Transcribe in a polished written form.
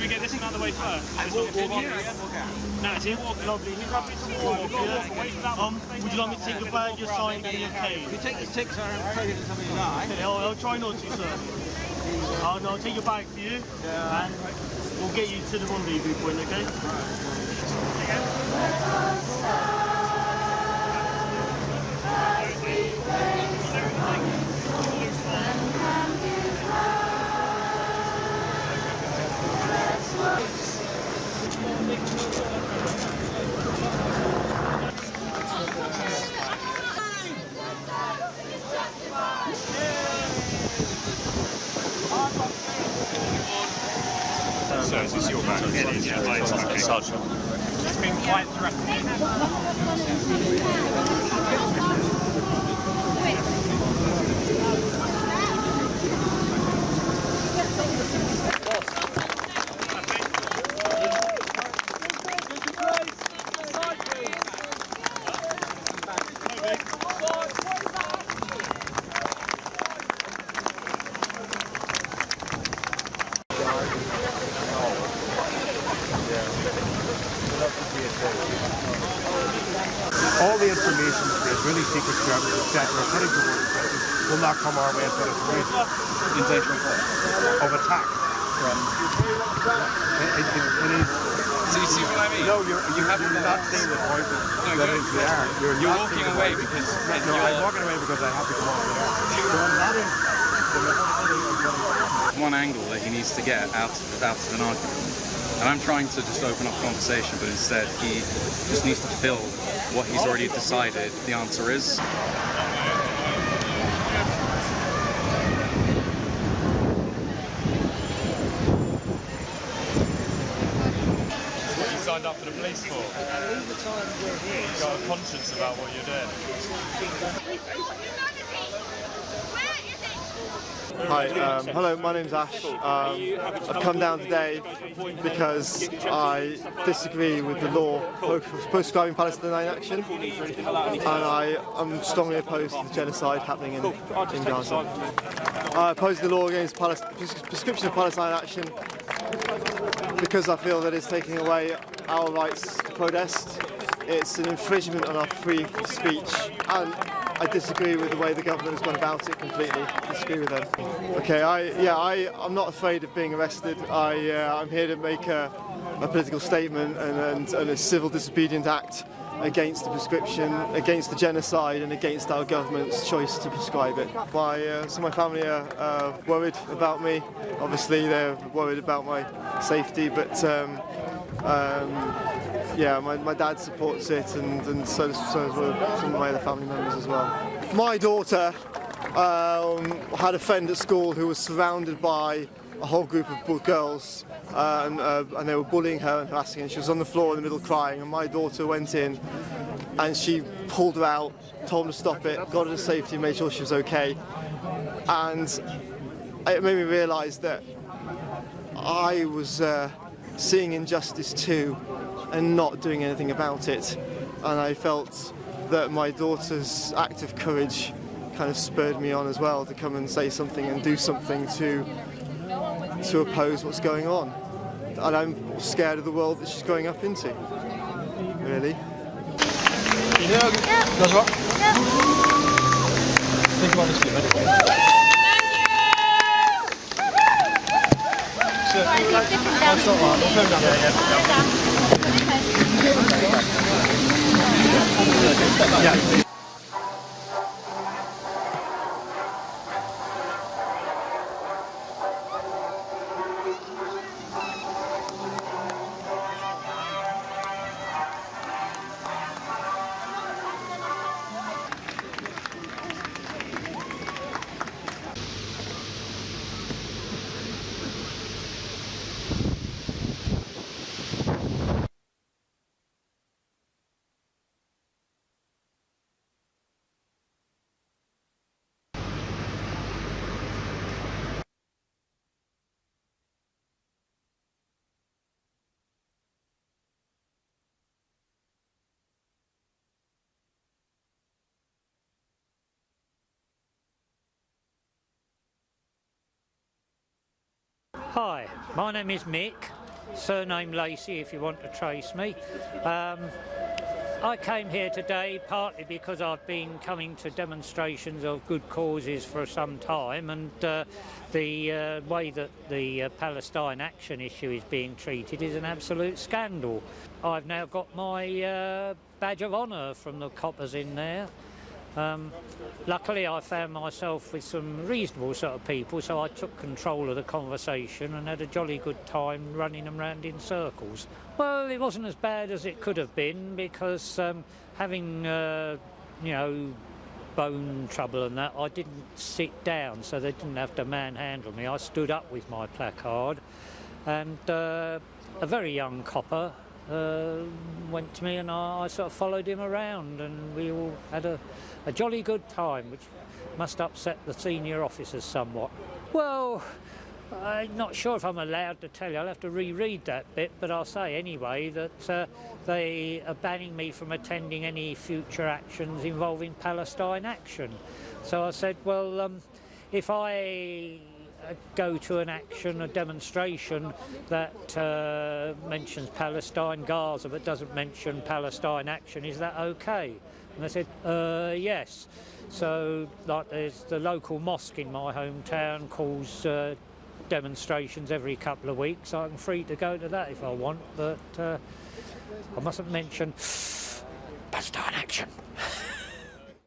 should we get this one out of the way first? Walk in. No, it's here. Lovely. Who's happy to walk? Would you like me to take your bag, your sign, and your cane? If you take the sticks and throw it into somebody's eye. Okay, I'll try not to, sir. I'll take your bag for you, and we'll get you to the rendezvous point, okay? So is this your bag? It is, yeah. Right, okay. Sergeant. It's been quite threatening. All the information is really secret service, etc. Heading towards will not come our way until it's reached of attack. It is. So you see what I mean? No, you're not seeing the point that is there. You're walking away because no, I'm walking away because I have to come over there. So that is one angle that he needs to get out of an argument. And I'm trying to just open up conversation, but instead he just needs to fill what he's already decided the answer is. It's what you signed up for the police for. You've got a conscience about what you're doing. Hi, hello, my name's Ash. I've come down today because I disagree with the law prescribing Palestine Action, and I am strongly opposed to the genocide happening in Gaza. I oppose the law against prescription of Palestine Action because I feel that it's taking away our rights to protest. It's an infringement on our free speech, and I disagree with the way the government has gone about it completely. Disagree with them. Okay, I'm not afraid of being arrested. I'm here to make a political statement and a civil disobedient act against the prescription, against the genocide, and against our government's choice to prescribe it. So my family are worried about me. Obviously, they're worried about my safety, but yeah, my dad supports it, and so does some of my other family members as well. My daughter had a friend at school who was surrounded by a whole group of girls, and they were bullying her and harassing her. She was on the floor in the middle crying, and my daughter went in and she pulled her out, told them to stop it, got her to safety, made sure she was okay. And it made me realise that I was seeing injustice too and not doing anything about it, and I felt that my daughter's act of courage kind of spurred me on as well to come and say something and do something to oppose what's going on. And I'm scared of the world that she's growing up into, really. Yeah. Guys, what? Yeah. Think about this for a minute. Yeah. Hi, my name is Mick. surname Lacey if you want to trace me. I came here today partly because I've been coming to demonstrations of good causes for some time, and the way that the Palestine Action issue is being treated is an absolute scandal. I've now got my badge of honour from the coppers in there. Luckily I found myself with some reasonable sort of people, so I took control of the conversation and had a jolly good time running them round in circles. Well, it wasn't as bad as it could have been, because having you know, bone trouble and that, I didn't sit down, so they didn't have to manhandle me. I stood up with my placard, and a very young copper went to me, and I sort of followed him around, and we all had a jolly good time, which must upset the senior officers somewhat. Well, I'm not sure if I'm allowed to tell you. I'll have to reread that bit, but I'll say anyway that they are banning me from attending any future actions involving Palestine Action. So I said, well, if I go to an action, a demonstration that mentions Palestine, Gaza, but doesn't mention Palestine Action, is that okay? And they said, yes. So, like, there's the local mosque in my hometown calls demonstrations every couple of weeks. I'm free to go to that if I want, but I mustn't mention Palestine Action.